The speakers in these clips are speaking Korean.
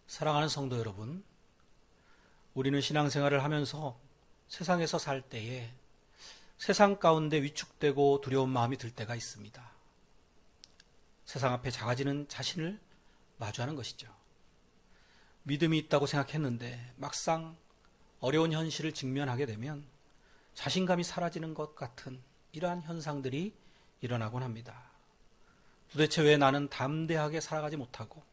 사랑하는 성도 여러분, 우리는 신앙생활을 하면서 세상에서 살 때에 세상 가운데 위축되고 두려운 마음이 들 때가 있습니다. 세상 앞에 작아지는 자신을 마주하는 것이죠. 믿음이 있다고 생각했는데 막상 어려운 현실을 직면하게 되면 자신감이 사라지는 것 같은 이러한 현상들이 일어나곤 합니다. 도대체 왜 나는 담대하게 살아가지 못하고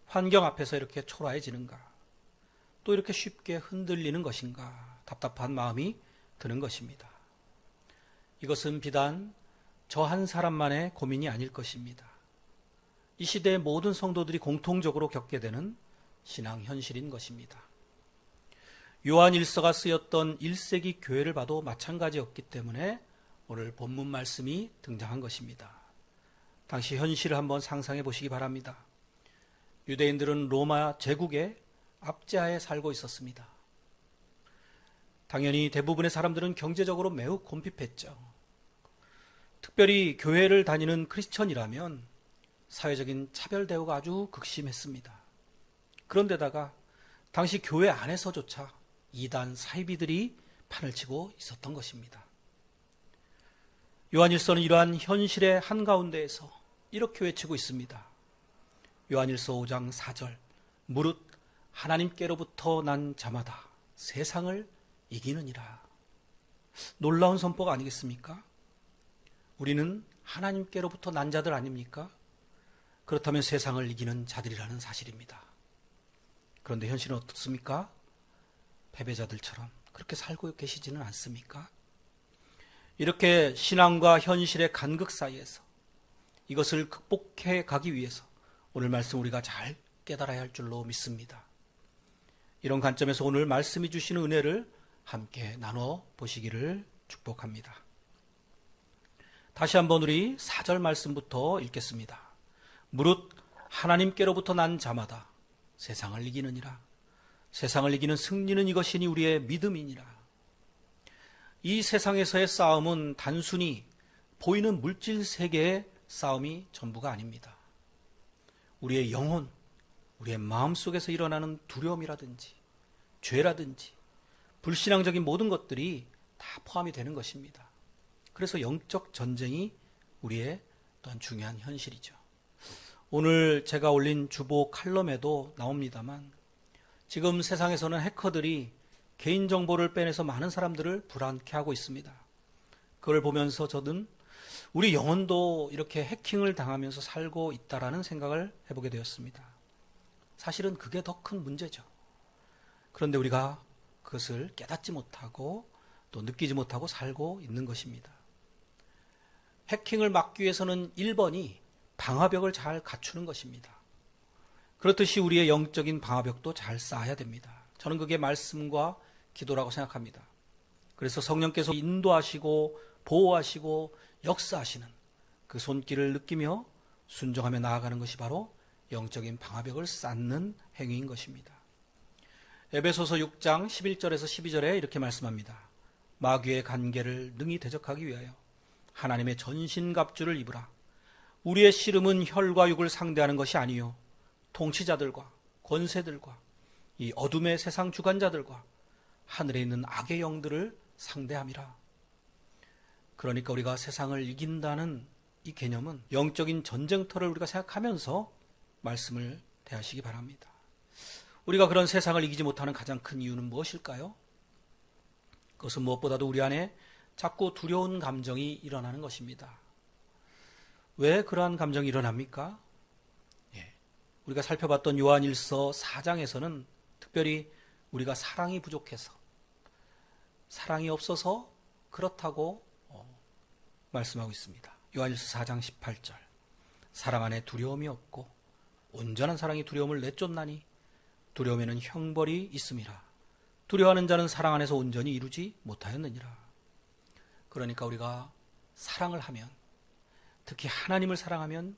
환경 앞에서 이렇게 초라해지는가? 또 이렇게 쉽게 흔들리는 것인가? 답답한 마음이 드는 것입니다. 이것은 비단 저 한 사람만의 고민이 아닐 것입니다. 이 시대의 모든 성도들이 공통적으로 겪게 되는 신앙 현실인 것입니다. 요한 1서가 쓰였던 1세기 교회를 봐도 마찬가지였기 때문에 오늘 본문 말씀이 등장한 것입니다. 당시 현실을 한번 상상해 보시기 바랍니다. 유대인들은 로마 제국의 압제하에 살고 있었습니다. 당연히 대부분의 사람들은 경제적으로 매우 곤핍했죠. 특별히 교회를 다니는 크리스천이라면 사회적인 차별 대우가 아주 극심했습니다. 그런데다가 당시 교회 안에서조차 이단 사이비들이 판을 치고 있었던 것입니다. 요한일서는 이러한 현실의 한가운데에서 이렇게 외치고 있습니다. 요한일서 5장 4절, 무릇 하나님께로부터 난 자마다 세상을 이기느니라. 놀라운 선포가 아니겠습니까? 우리는 하나님께로부터 난 자들 아닙니까? 그렇다면 세상을 이기는 자들이라는 사실입니다. 그런데 현실은 어떻습니까? 패배자들처럼 그렇게 살고 계시지는 않습니까? 이렇게 신앙과 현실의 간극 사이에서 이것을 극복해 가기 위해서 오늘 말씀 우리가 잘 깨달아야 할 줄로 믿습니다. 이런 관점에서 오늘 말씀이 주시는 은혜를 함께 나눠 보시기를 축복합니다. 다시 한번 우리 4절 말씀부터 읽겠습니다. 무릇 하나님께로부터 난 자마다 세상을 이기느니라. 세상을 이기는 승리는 이것이니 우리의 믿음이니라. 이 세상에서의 싸움은 단순히 보이는 물질 세계의 싸움이 전부가 아닙니다. 우리의 영혼, 우리의 마음속에서 일어나는 두려움이라든지 죄라든지 불신앙적인 모든 것들이 다 포함이 되는 것입니다. 그래서 영적 전쟁이 우리의 또한 중요한 현실이죠. 오늘 제가 올린 주보 칼럼에도 나옵니다만 지금 세상에서는 해커들이 개인정보를 빼내서 많은 사람들을 불안케 하고 있습니다. 그걸 보면서 저는 우리 영혼도 이렇게 해킹을 당하면서 살고 있다라는 생각을 해보게 되었습니다. 사실은 그게 더 큰 문제죠. 그런데 우리가 그것을 깨닫지 못하고 또 느끼지 못하고 살고 있는 것입니다. 해킹을 막기 위해서는 1번이 방화벽을 잘 갖추는 것입니다. 그렇듯이 우리의 영적인 방화벽도 잘 쌓아야 됩니다. 저는 그게 말씀과 기도라고 생각합니다. 그래서 성령께서 인도하시고 보호하시고 역사하시는 그 손길을 느끼며 순종하며 나아가는 것이 바로 영적인 방화벽을 쌓는 행위인 것입니다. 에베소서 6장 11절에서 12절에 이렇게 말씀합니다. 마귀의 간계를 능히 대적하기 위하여 하나님의 전신갑주를 입으라. 우리의 씨름은 혈과 육을 상대하는 것이 아니요 통치자들과 권세들과 이 어둠의 세상 주관자들과 하늘에 있는 악의 영들을 상대함이라. 그러니까 우리가 세상을 이긴다는 이 개념은 영적인 전쟁터를 우리가 생각하면서 말씀을 대하시기 바랍니다. 우리가 그런 세상을 이기지 못하는 가장 큰 이유는 무엇일까요? 그것은 무엇보다도 우리 안에 자꾸 두려운 감정이 일어나는 것입니다. 왜 그러한 감정이 일어납니까? 우리가 살펴봤던 요한일서 4장에서는 특별히 우리가 사랑이 부족해서 사랑이 없어서 그렇다고 말씀하고 있습니다. 요한일서 4장 18절 사랑 안에 두려움이 없고 온전한 사랑이 두려움을 내쫓나니 두려움에는 형벌이 있음이라. 두려워하는 자는 사랑 안에서 온전히 이루지 못하였느니라. 그러니까 우리가 사랑을 하면, 특히 하나님을 사랑하면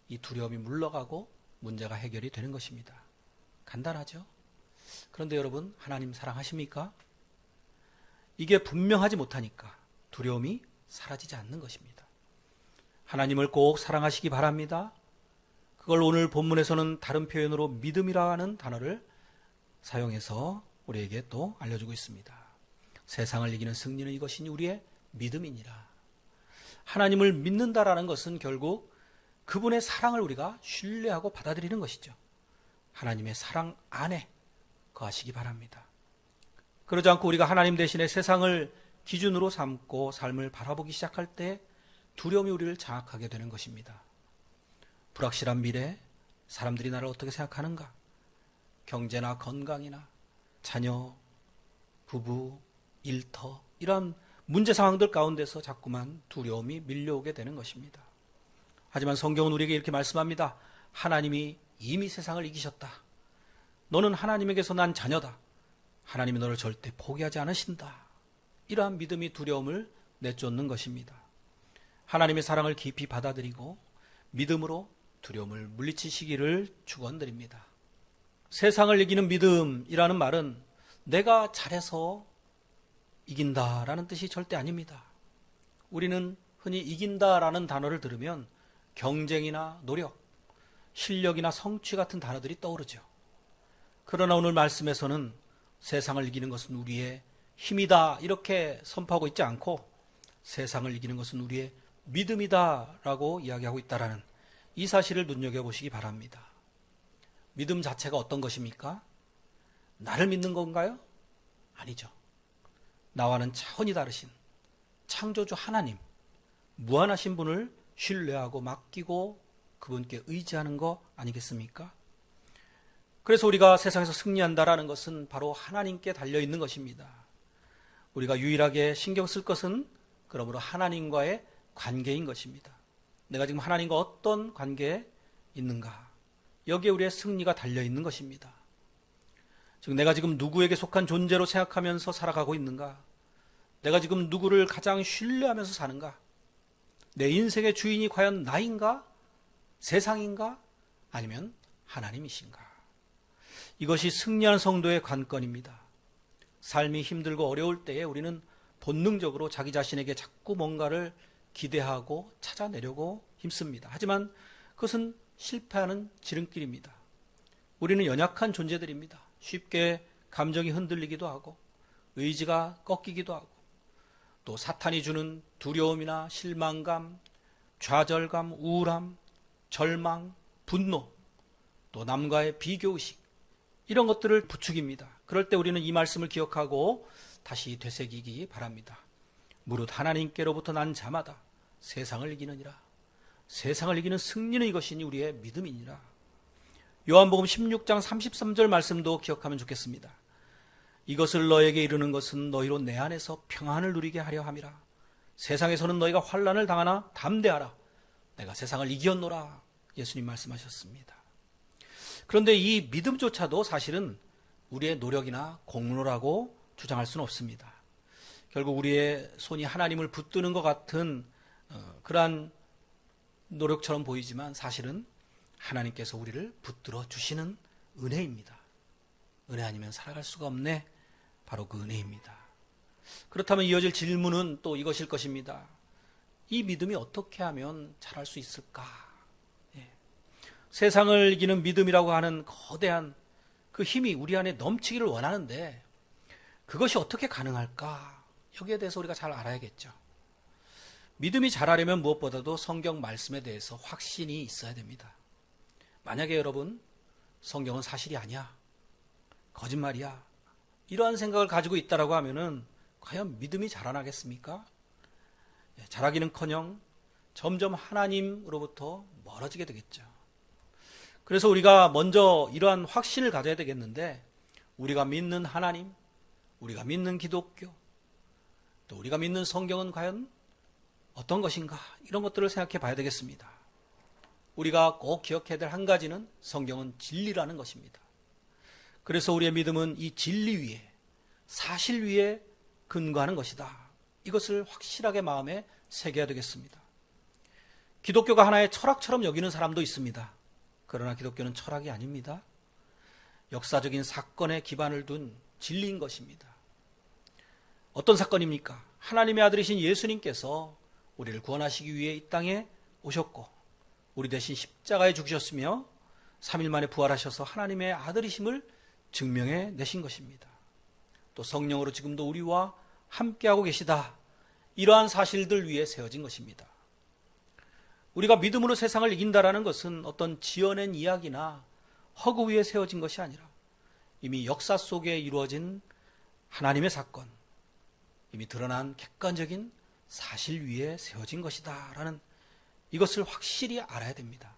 이 두려움이 물러가고 문제가 해결이 되는 것입니다. 간단하죠? 그런데 여러분, 하나님 사랑하십니까? 이게 분명하지 못하니까 두려움이 사라지지 않는 것입니다. 하나님을 꼭 사랑하시기 바랍니다. 그걸 오늘 본문에서는 다른 표현으로 믿음이라는 단어를 사용해서 우리에게 또 알려주고 있습니다. 세상을 이기는 승리는 이것이니 우리의 믿음이니라. 하나님을 믿는다라는 것은 결국 그분의 사랑을 우리가 신뢰하고 받아들이는 것이죠. 하나님의 사랑 안에 거하시기 바랍니다. 그러지 않고 우리가 하나님 대신에 세상을 기준으로 삼고 삶을 바라보기 시작할 때 두려움이 우리를 장악하게 되는 것입니다. 불확실한 미래, 사람들이 나를 어떻게 생각하는가? 경제나 건강이나 자녀, 부부, 일터 이런 문제 상황들 가운데서 자꾸만 두려움이 밀려오게 되는 것입니다. 하지만 성경은 우리에게 이렇게 말씀합니다. 하나님이 이미 세상을 이기셨다. 너는 하나님에게서 난 자녀다. 하나님이 너를 절대 포기하지 않으신다. 이러한 믿음이 두려움을 내쫓는 것입니다. 하나님의 사랑을 깊이 받아들이고 믿음으로 두려움을 물리치시기를 축원드립니다. 세상을 이기는 믿음이라는 말은 내가 잘해서 이긴다라는 뜻이 절대 아닙니다. 우리는 흔히 이긴다라는 단어를 들으면 경쟁이나 노력, 실력이나 성취 같은 단어들이 떠오르죠. 그러나 오늘 말씀에서는 세상을 이기는 것은 우리의 힘이다 이렇게 선포하고 있지 않고 세상을 이기는 것은 우리의 믿음이다라고 이야기하고 있다라는 이 사실을 눈여겨보시기 바랍니다. 믿음 자체가 어떤 것입니까? 나를 믿는 건가요? 아니죠. 나와는 차원이 다르신 창조주 하나님, 무한하신 분을 신뢰하고 맡기고 그분께 의지하는 거 아니겠습니까? 그래서 우리가 세상에서 승리한다라는 것은 바로 하나님께 달려있는 것입니다. 우리가 유일하게 신경 쓸 것은 그러므로 하나님과의 관계인 것입니다. 내가 지금 하나님과 어떤 관계에 있는가? 여기에 우리의 승리가 달려있는 것입니다. 즉 내가 지금 누구에게 속한 존재로 생각하면서 살아가고 있는가? 내가 지금 누구를 가장 신뢰하면서 사는가? 내 인생의 주인이 과연 나인가? 세상인가? 아니면 하나님이신가? 이것이 승리한 성도의 관건입니다. 삶이 힘들고 어려울 때에 우리는 본능적으로 자기 자신에게 자꾸 뭔가를 기대하고 찾아내려고 힘씁니다. 하지만 그것은 실패하는 지름길입니다. 우리는 연약한 존재들입니다. 쉽게 감정이 흔들리기도 하고 의지가 꺾이기도 하고 또 사탄이 주는 두려움이나 실망감, 좌절감, 우울함, 절망, 분노, 또 남과의 비교의식 이런 것들을 부추깁니다. 그럴 때 우리는 이 말씀을 기억하고 다시 되새기기 바랍니다. 무릇 하나님께로부터 난 자마다 세상을 이기느니라. 세상을 이기는 승리는 이것이니 우리의 믿음이니라. 요한복음 16장 33절 말씀도 기억하면 좋겠습니다. 이것을 너에게 이르는 것은 너희로 내 안에서 평안을 누리게 하려 함이라. 세상에서는 너희가 환난을 당하나 담대하라. 내가 세상을 이겼노라. 예수님 말씀하셨습니다. 그런데 이 믿음조차도 사실은 우리의 노력이나 공로라고 주장할 수는 없습니다. 결국 우리의 손이 하나님을 붙드는 것 같은 그러한 노력처럼 보이지만 사실은 하나님께서 우리를 붙들어 주시는 은혜입니다. 은혜 아니면 살아갈 수가 없네. 바로 그 은혜입니다. 그렇다면 이어질 질문은 또 이것일 것입니다. 이 믿음이 어떻게 하면 잘할 수 있을까? 세상을 이기는 믿음이라고 하는 거대한 그 힘이 우리 안에 넘치기를 원하는데 그것이 어떻게 가능할까? 여기에 대해서 우리가 잘 알아야겠죠. 믿음이 자라려면 무엇보다도 성경 말씀에 대해서 확신이 있어야 됩니다. 만약에 여러분 성경은 사실이 아니야, 거짓말이야 이러한 생각을 가지고 있다라고 하면은 과연 믿음이 자라나겠습니까? 자라기는커녕 점점 하나님으로부터 멀어지게 되겠죠. 그래서 우리가 먼저 이러한 확신을 가져야 되겠는데 우리가 믿는 하나님, 우리가 믿는 기독교, 또 우리가 믿는 성경은 과연 어떤 것인가? 이런 것들을 생각해 봐야 되겠습니다. 우리가 꼭 기억해야 될 한 가지는 성경은 진리라는 것입니다. 그래서 우리의 믿음은 이 진리 위에, 사실 위에 근거하는 것이다. 이것을 확실하게 마음에 새겨야 되겠습니다. 기독교가 하나의 철학처럼 여기는 사람도 있습니다. 그러나 기독교는 철학이 아닙니다. 역사적인 사건에 기반을 둔 진리인 것입니다. 어떤 사건입니까? 하나님의 아들이신 예수님께서 우리를 구원하시기 위해 이 땅에 오셨고 우리 대신 십자가에 죽으셨으며 3일 만에 부활하셔서 하나님의 아들이심을 증명해 내신 것입니다. 또 성령으로 지금도 우리와 함께하고 계시다. 이러한 사실들 위에 세워진 것입니다. 우리가 믿음으로 세상을 이긴다라는 것은 어떤 지어낸 이야기나 허구 위에 세워진 것이 아니라 이미 역사 속에 이루어진 하나님의 사건, 이미 드러난 객관적인 사실 위에 세워진 것이다 라는 이것을 확실히 알아야 됩니다.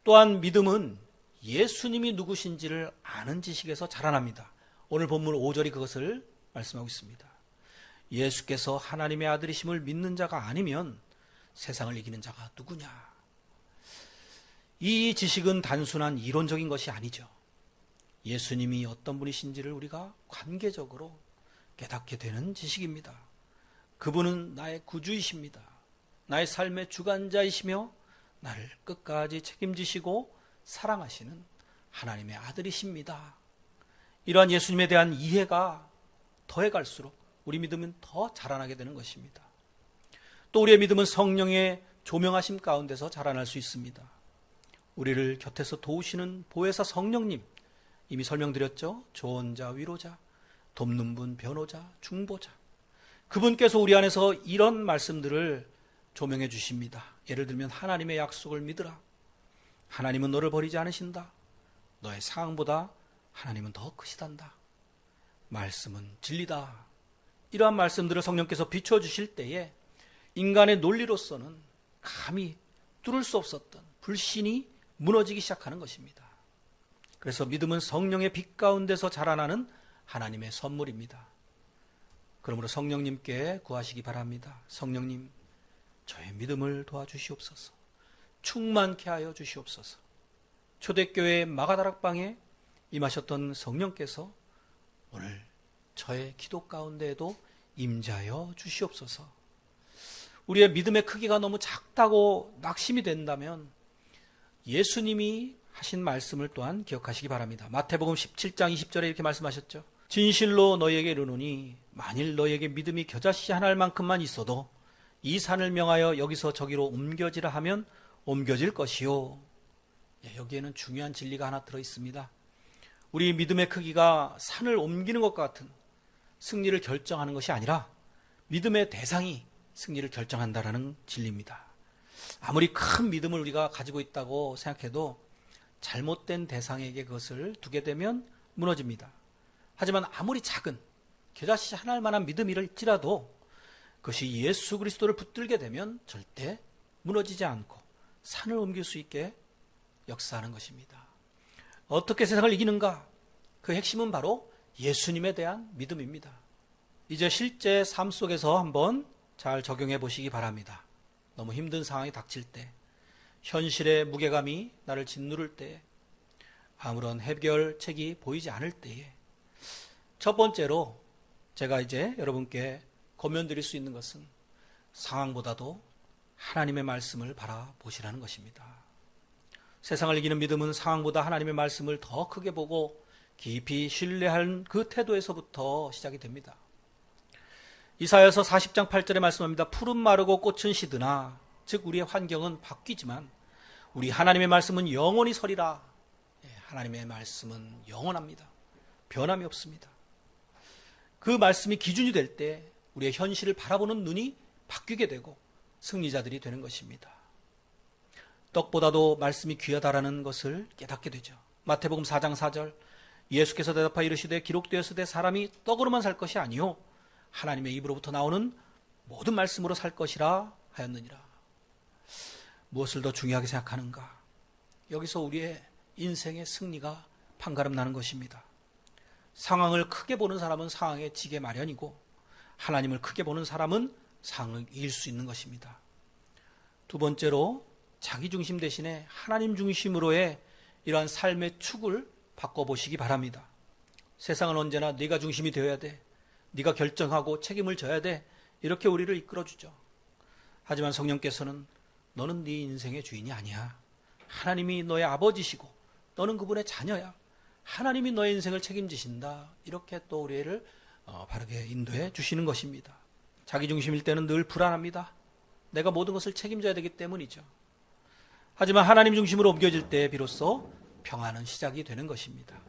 또한 믿음은 예수님이 누구신지를 아는 지식에서 자라납니다. 오늘 본문 5절이 그것을 말씀하고 있습니다. 예수께서 하나님의 아들이심을 믿는 자가 아니면 세상을 이기는 자가 누구냐? 이 지식은 단순한 이론적인 것이 아니죠. 예수님이 어떤 분이신지를 우리가 관계적으로 깨닫게 되는 지식입니다. 그분은 나의 구주이십니다. 나의 삶의 주관자이시며 나를 끝까지 책임지시고 사랑하시는 하나님의 아들이십니다. 이러한 예수님에 대한 이해가 더해갈수록 우리 믿음은 더 자라나게 되는 것입니다. 또 우리의 믿음은 성령의 조명하심 가운데서 자라날 수 있습니다. 우리를 곁에서 도우시는 보혜사 성령님, 이미 설명드렸죠. 조언자, 위로자, 돕는 분, 변호자, 중보자. 그분께서 우리 안에서 이런 말씀들을 조명해 주십니다. 예를 들면 하나님의 약속을 믿으라. 하나님은 너를 버리지 않으신다. 너의 상황보다 하나님은 더 크시단다. 말씀은 진리다. 이러한 말씀들을 성령께서 비춰주실 때에 인간의 논리로서는 감히 뚫을 수 없었던 불신이 무너지기 시작하는 것입니다. 그래서 믿음은 성령의 빛 가운데서 자라나는 하나님의 선물입니다. 그러므로 성령님께 구하시기 바랍니다. 성령님, 저의 믿음을 도와주시옵소서. 충만케 하여 주시옵소서. 초대교회 마가다락방에 임하셨던 성령께서 오늘 저의 기도 가운데에도 임재하여 주시옵소서. 우리의 믿음의 크기가 너무 작다고 낙심이 된다면 예수님이 하신 말씀을 또한 기억하시기 바랍니다. 마태복음 17장 20절에 이렇게 말씀하셨죠. 진실로 너희에게 이르노니 만일 너희에게 믿음이 겨자씨 한 알만큼만 있어도 이 산을 명하여 여기서 저기로 옮겨지라 하면 옮겨질 것이요. 여기에는 중요한 진리가 하나 들어있습니다. 우리 믿음의 크기가 산을 옮기는 것과 같은 승리를 결정하는 것이 아니라 믿음의 대상이 승리를 결정한다라는 진리입니다. 아무리 큰 믿음을 우리가 가지고 있다고 생각해도 잘못된 대상에게 그것을 두게 되면 무너집니다. 하지만 아무리 작은 겨자씨 한 알만한 믿음일지라도 그것이 예수 그리스도를 붙들게 되면 절대 무너지지 않고 산을 옮길 수 있게 역사하는 것입니다. 어떻게 세상을 이기는가? 그 핵심은 바로 예수님에 대한 믿음입니다. 이제 실제 삶 속에서 한번 잘 적용해 보시기 바랍니다. 너무 힘든 상황이 닥칠 때, 현실의 무게감이 나를 짓누를 때, 아무런 해결책이 보이지 않을 때에 첫 번째로 제가 이제 여러분께 권면드릴 수 있는 것은 상황보다도 하나님의 말씀을 바라보시라는 것입니다. 세상을 이기는 믿음은 상황보다 하나님의 말씀을 더 크게 보고 깊이 신뢰하는 그 태도에서부터 시작이 됩니다. 이사야서 40장 8절에 말씀합니다. 푸른 마르고 꽃은 시드나, 즉 우리의 환경은 바뀌지만 우리 하나님의 말씀은 영원히 서리라. 하나님의 말씀은 영원합니다. 변함이 없습니다. 그 말씀이 기준이 될 때 우리의 현실을 바라보는 눈이 바뀌게 되고 승리자들이 되는 것입니다. 떡보다도 말씀이 귀하다라는 것을 깨닫게 되죠. 마태복음 4장 4절, 예수께서 대답하여 이르시되 기록되었으되 사람이 떡으로만 살 것이 아니요 하나님의 입으로부터 나오는 모든 말씀으로 살 것이라 하였느니라. 무엇을 더 중요하게 생각하는가? 여기서 우리의 인생의 승리가 판가름 나는 것입니다. 상황을 크게 보는 사람은 상황에 지게 마련이고 하나님을 크게 보는 사람은 상황을 이길 수 있는 것입니다. 두 번째로 자기 중심 대신에 하나님 중심으로의 이러한 삶의 축을 바꿔보시기 바랍니다. 세상은 언제나 네가 중심이 되어야 돼. 네가 결정하고 책임을 져야 돼. 이렇게 우리를 이끌어주죠. 하지만 성령께서는 너는 네 인생의 주인이 아니야. 하나님이 너의 아버지시고 너는 그분의 자녀야. 하나님이 너의 인생을 책임지신다. 이렇게 또 우리를 바르게 인도해 주시는 것입니다. 자기 중심일 때는 늘 불안합니다. 내가 모든 것을 책임져야 되기 때문이죠. 하지만 하나님 중심으로 옮겨질 때 비로소 평안은 시작이 되는 것입니다.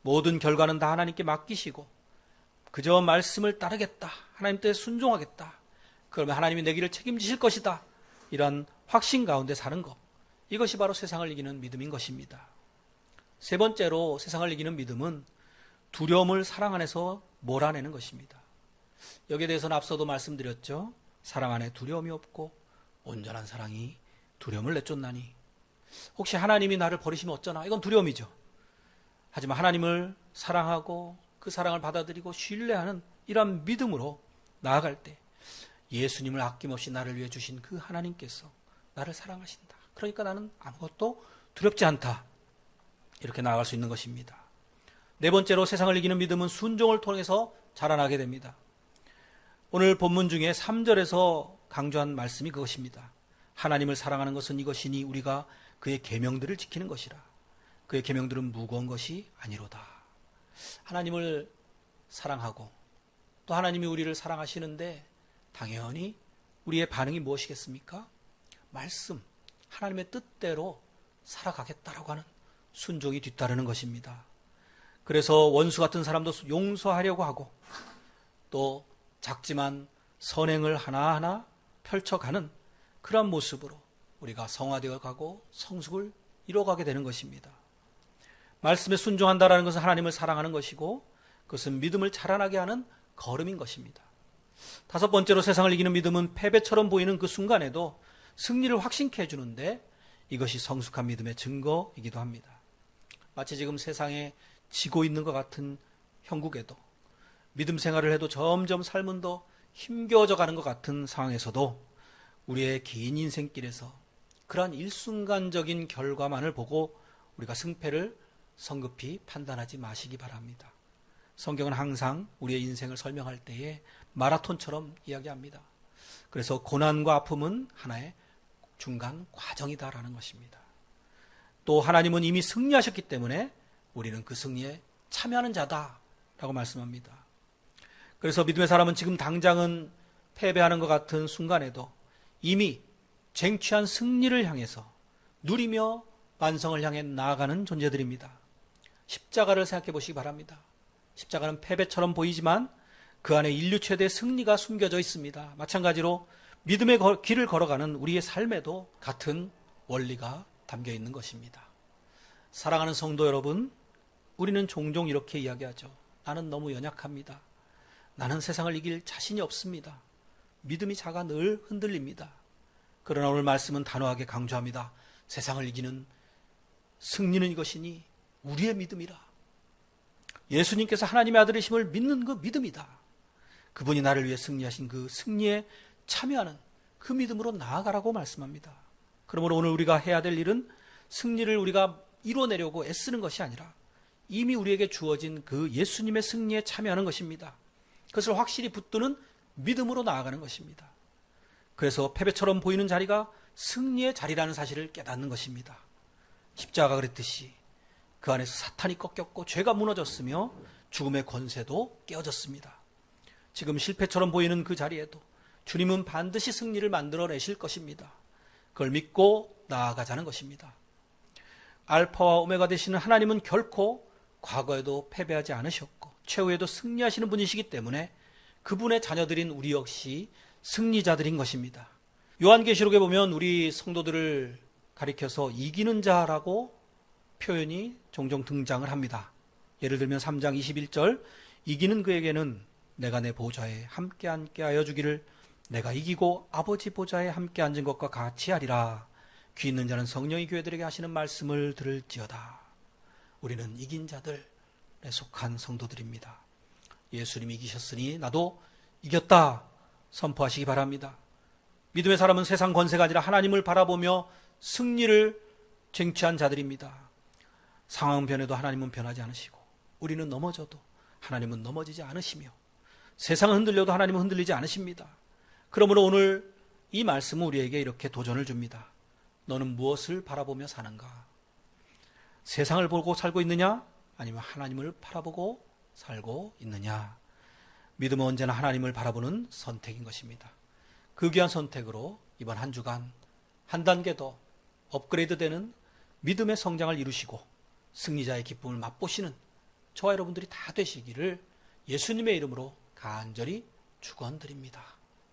모든 결과는 다 하나님께 맡기시고 그저 말씀을 따르겠다, 하나님 뜻에 순종하겠다, 그러면 하나님이 내 길을 책임지실 것이다, 이런 확신 가운데 사는 것, 이것이 바로 세상을 이기는 믿음인 것입니다. 세 번째로 세상을 이기는 믿음은 두려움을 사랑 안에서 몰아내는 것입니다. 여기에 대해서는 앞서도 말씀드렸죠. 사랑 안에 두려움이 없고 온전한 사랑이 두려움을 내쫓나니. 혹시 하나님이 나를 버리시면 어쩌나, 이건 두려움이죠. 하지만 하나님을 사랑하고 그 사랑을 받아들이고 신뢰하는 이러한 믿음으로 나아갈 때 예수님을 아낌없이 나를 위해 주신 그 하나님께서 나를 사랑하신다, 그러니까 나는 아무것도 두렵지 않다, 이렇게 나아갈 수 있는 것입니다. 네 번째로 세상을 이기는 믿음은 순종을 통해서 자라나게 됩니다. 오늘 본문 중에 3절에서 강조한 말씀이 그것입니다. 하나님을 사랑하는 것은 이것이니 우리가 그의 계명들을 지키는 것이라. 그의 계명들은 무거운 것이 아니로다. 하나님을 사랑하고 또 하나님이 우리를 사랑하시는데 당연히 우리의 반응이 무엇이겠습니까? 말씀, 하나님의 뜻대로 살아가겠다라고 하는 순종이 뒤따르는 것입니다. 그래서 원수 같은 사람도 용서하려고 하고 또 작지만 선행을 하나하나 펼쳐가는 그런 모습으로 우리가 성화되어 가고 성숙을 이뤄가게 되는 것입니다. 말씀에 순종한다라는 것은 하나님을 사랑하는 것이고 그것은 믿음을 자라나게 하는 걸음인 것입니다. 다섯 번째로 세상을 이기는 믿음은 패배처럼 보이는 그 순간에도 승리를 확신케 해주는데 이것이 성숙한 믿음의 증거이기도 합니다. 마치 지금 세상에 지고 있는 것 같은 형국에도 믿음 생활을 해도 점점 삶은 더 힘겨워져 가는 것 같은 상황에서도 우리의 긴 인생길에서 그러한 일순간적인 결과만을 보고 우리가 승패를 성급히 판단하지 마시기 바랍니다. 성경은 항상 우리의 인생을 설명할 때에 마라톤처럼 이야기합니다. 그래서 고난과 아픔은 하나의 중간 과정이다라는 것입니다. 또 하나님은 이미 승리하셨기 때문에 우리는 그 승리에 참여하는 자다라고 말씀합니다. 그래서 믿음의 사람은 지금 당장은 패배하는 것 같은 순간에도 이미 쟁취한 승리를 향해서 누리며 완성을 향해 나아가는 존재들입니다. 십자가를 생각해 보시기 바랍니다. 십자가는 패배처럼 보이지만 그 안에 인류 최대의 승리가 숨겨져 있습니다. 마찬가지로 믿음의 길을 걸어가는 우리의 삶에도 같은 원리가 담겨 있는 것입니다. 사랑하는 성도 여러분, 우리는 종종 이렇게 이야기하죠. 나는 너무 연약합니다. 나는 세상을 이길 자신이 없습니다. 믿음이 작아 늘 흔들립니다. 그러나 오늘 말씀은 단호하게 강조합니다. 세상을 이기는 승리는 이것이니 우리의 믿음이라. 예수님께서 하나님의 아들이심을 믿는 그 믿음이다. 그분이 나를 위해 승리하신 그 승리에 참여하는 그 믿음으로 나아가라고 말씀합니다. 그러므로 오늘 우리가 해야 될 일은 승리를 우리가 이뤄내려고 애쓰는 것이 아니라 이미 우리에게 주어진 그 예수님의 승리에 참여하는 것입니다. 그것을 확실히 붙드는 믿음으로 나아가는 것입니다. 그래서 패배처럼 보이는 자리가 승리의 자리라는 사실을 깨닫는 것입니다. 십자가가 그랬듯이 그 안에서 사탄이 꺾였고 죄가 무너졌으며 죽음의 권세도 깨어졌습니다. 지금 실패처럼 보이는 그 자리에도 주님은 반드시 승리를 만들어내실 것입니다. 그걸 믿고 나아가자는 것입니다. 알파와 오메가 되시는 하나님은 결코 과거에도 패배하지 않으셨고 최후에도 승리하시는 분이시기 때문에 그분의 자녀들인 우리 역시 승리자들인 것입니다. 요한계시록에 보면 우리 성도들을 가리켜서 이기는 자라고 표현이 종종 등장을 합니다. 예를 들면 3장 21절 이기는 그에게는 내가 내 보좌에 함께 앉게 하여 주기를 내가 이기고 아버지 보좌에 함께 앉은 것과 같이 하리라. 귀 있는 자는 성령이 교회들에게 하시는 말씀을 들을지어다. 우리는 이긴 자들에 속한 성도들입니다. 예수님이 이기셨으니 나도 이겼다 선포하시기 바랍니다. 믿음의 사람은 세상 권세가 아니라 하나님을 바라보며 승리를 쟁취한 자들입니다. 상황은 변해도 하나님은 변하지 않으시고 우리는 넘어져도 하나님은 넘어지지 않으시며 세상은 흔들려도 하나님은 흔들리지 않으십니다. 그러므로 오늘 이 말씀은 우리에게 이렇게 도전을 줍니다. 너는 무엇을 바라보며 사는가? 세상을 보고 살고 있느냐? 아니면 하나님을 바라보고 살고 있느냐? 믿음은 언제나 하나님을 바라보는 선택인 것입니다. 그 귀한 선택으로 이번 한 주간 한 단계 더 업그레이드되는 믿음의 성장을 이루시고 승리자의 기쁨을 맛보시는 저와 여러분들이 다 되시기를 예수님의 이름으로 간절히 축원드립니다.